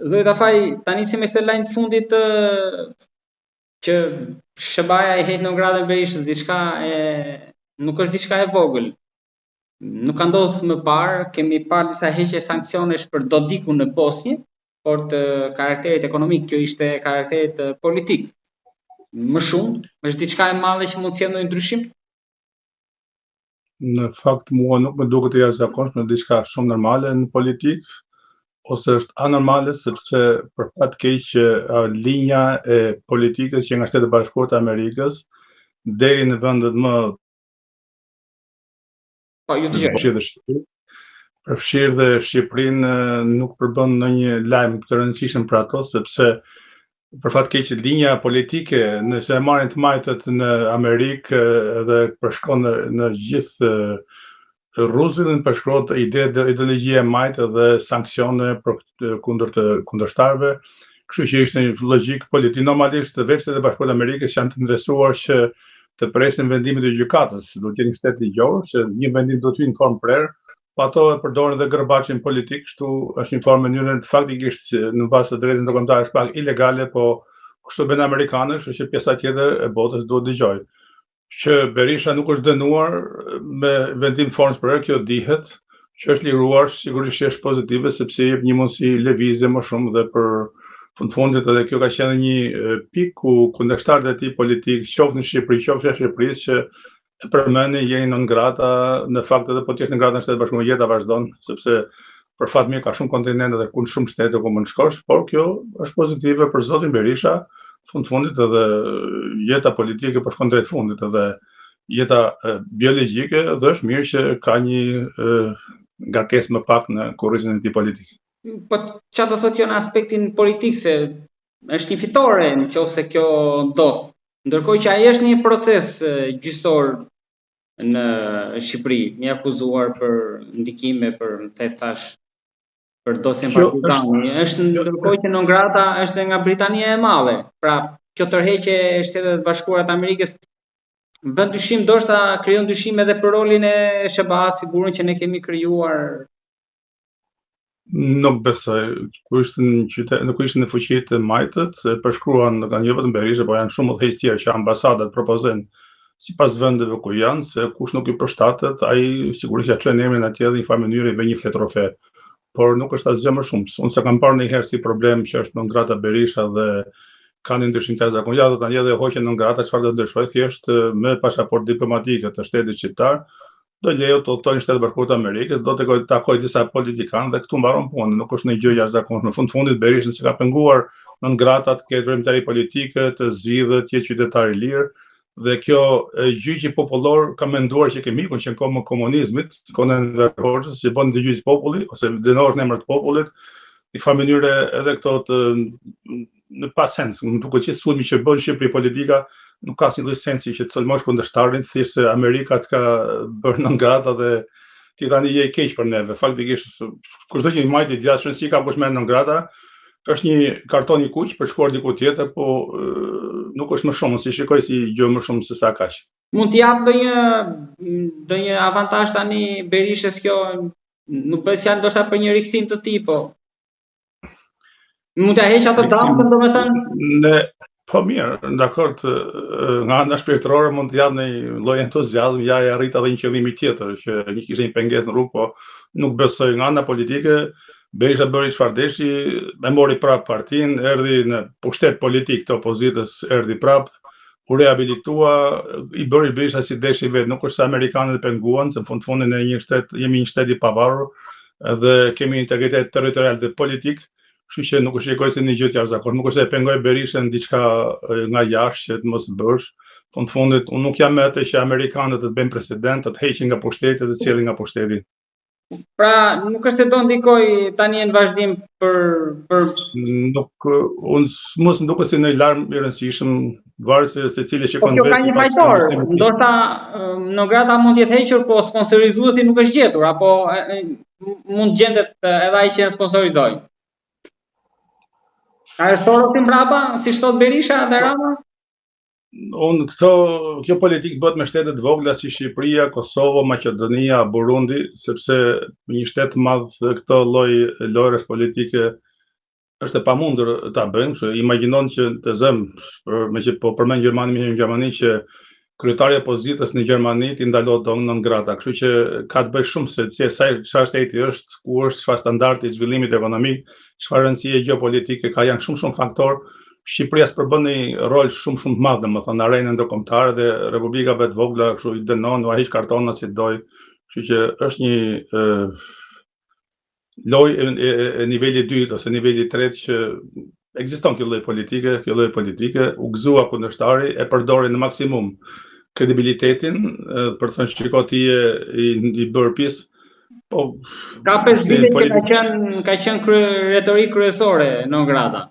Zoti Tafaj, ta nisim me këtë lajm të fundit që SBA i heq në gradën Berishës, nuk është diçka e vogël. Nuk ka ndodhur më parë, kemi parë disa heqje sanksionesh për Dodikun në Bosnjë, por të karakterit ekonomik, kjo ishte karakterit politik. Më shumë, është diçka e madhe që mund të sjellë ndonjë ndryshim? Në fakt mua nuk më duket e jashtëzakonshme, diçka shumë normale në politikë, ose është anormale sepse për fat keq linja e politikës që nga Shtetet e Bashkuara të Amerikës deri në vendet më përfshirë dhe Shqipërinë nuk përbën ndonjë lajm të rëndësishëm për ato, sepse për fat keq linja politike nëse e marrin të majtët në Amerikë dhe përshkon në gjithë Rusin përshkruat ideologjia e majtë dhe sanksione për kundër të kundërshtarëve, kështu që ishte një logjik politik. Normalisht vetë Shtetet e Bashkuara të Amerikës janë të interesuar që të presin vendimin e gjykatës, do të jetë një shtet ligjor, që një vendim do të hyjë në formë prerë, pa ato e përdorin dhe gërbaçin politik, kështu është një formë mënyrë faktikisht në bazë të drejtës ndërkombëtare është pak ilegale, po kështu bën amerikanët, kështu që pjesa tjetër e botës duhet dëgjojë. Që Berisha nuk është dënuar me vendim formës prerë, kjo dihet, që është liruar sigurisht që është pozitive sepse jep një mundësi lëvizje më shumë dhe për fundit edhe kjo ka qenë një pikë ku kundërshtarët e tij politik, qoftë në Shqipëri, qoftë jashtë Shqipërisë, që përmendin jeni non grata, në fakt edhe po ti në gratën e Shtetit Bashkuar jeta vazhdon, sepse për fat mirë ka shumë kontinente dhe ku shumë shtete ku mund shkosh, por kjo është pozitive për zotin Berisha, fundit edhe jeta politike po shkon drejt fundit edhe jeta biologjike dhe është mirë që ka një ngarkesë më pak në kurrizin e tij politik. Po çfarë do thotë kjo në aspektin politik, se është një fitore nëse kjo ndodh. Ndërkohë që ai është një proces gjyqësor në Shqipëri, një akuzuar për ndikime, për dosjen Partizani. Është ndërkohë që non grata është nga Britania e Madhe. Pra, kjo tërheqje e Shtetet e Bashkuara të Amerikës vën dyshim, ndoshta krijon dyshim edhe për rolin e SBA, siguron që ne kemi krijuar. Nuk besoj, kur ishte në fuqi të majtët, përshkruan nga jo vetëm Berisha, por janë shumë udhëheqës tjerë që ambasadat propozojnë sipas vendeve ku janë, se kush nuk i përshtatet, ai sigurisht ja çon emrin atje dhe në një mënyrë i vë një fletrofe. Por nuk është asgjë më shumë. Unë s'e kam parë ndonjëherë si problem që është non grata Berisha dhe kanë ndryshim të zakonshëm. Ja do ta ndjej dhe hoqen non grata, çfarë do ndryshoj, thjesht me pasaportë diplomatike të shtetit shqiptar do lejo të udhtojnë Shtetet e Bashkuara të Amerikës, do të takoj disa politikanë dhe këtu mbaron punën, nuk është një gjë jashtëzakonshme. Në fundit Berishën se ka penguar non grata të ketë veprimtari politike, të zgjidhet, të jetë qytetar i lirë, dhe kjo gjyqi popullor ka menduar që kemi që në kohën e komunizmit, kohën e Enver Hoxhës, që bën gjyqi populli ose dënohesh në emër të popullit, në një mënyrë edhe këto të në pasens, më duket që sulmi që bën Shqipëri politika nuk ka asnjë lloj sensi që të sulmosh kundërshtarin, thjesht se Amerika të ka bërë non grata dhe ti tani je i keq për neve. Faktikisht kushdo që i majtë i jashtëm si ka kush merr non grata, është një karton i kuq për shkuar diku tjetër, po nuk është më shumë, si shikoj si gjë më shumë se sa kaq. Mund të jap ndonjë avantazh tani Berishës kjo, nuk bëhet fjalë ndoshta për një rikthim të tij, po mund ta heq atë dëmën, domethënë. Po mirë, dakord, nga ana shpirtërore mund të jap një lloj entuziazm, ja e arrit edhe një qëllim tjetër, që kishte një pengesë në rrugë, po nuk besoj. Nga ana politike Berisha bëri çfarë deshi, e mori prap partinë, erdhi në pushtet politik të opozitës, erdhi prap, u rehabilitua, i bëri Berisha si deshi vet, nuk është se amerikanët e penguan, se në fundin e jemi një shtet i pavarur dhe kemi integritet territorial dhe politik, kështu që nuk është shikoj se një gjë të jashtëzakonshme, nuk është se e pengoj Berishën diçka nga jashtë që të mos bësh. Në fundit, unë nuk jam me atë që amerikanët të bëjnë president, të heqin nga pushteti dhe të cilin nga pushteti. Pra, nuk është se do ndikoj tani në vazhdim për... Nuk, unë mos më duket si në larm i rëndësishëm, varet se cili shikon vetë. Po kjo ka një fajtor, ndoshta non grata mund të jetë hequr, po sponsorizuesi nuk është gjetur, apo mund gjendet edhe ai që sponsorizoi. A është torë mbrapa, si thot Berisha dhe Rama? Kjo politikë bëhet me shtete të vogla si Shqipëria, Kosovo, Maqedonia, Burundi, sepse një shtet të madh këto lloj lojësh politike është e pamundur ta bëjmë, kështu imagjinon që të zëm, me që po përmend Gjermani që kryetari i opozitës në Gjermani i ndalohet dong 9 grada, kështu që ka të bëjë shumë se çfarë shteti është, ku është, çfarë standardi i zhvillimit ekonomik, çfarë rëndësie gjeopolitike ka, janë shumë faktorë. Shqipëria s'përbën një rol shumë të madh, domethënë në arenën ndërkombëtare dhe republikave të vogla kështu i dënon, u hiq kartona si doj. Kështu që është një lojë e niveli 2 ose niveli 3 që ekziston kjo lloj politike, u gëzua kundërshtari, e përdori në maksimum kredibilitetin për të thënë shiko ti i bërë pjesë. Po ka 5 vite që ka qenë retorik kryesore 9 grada.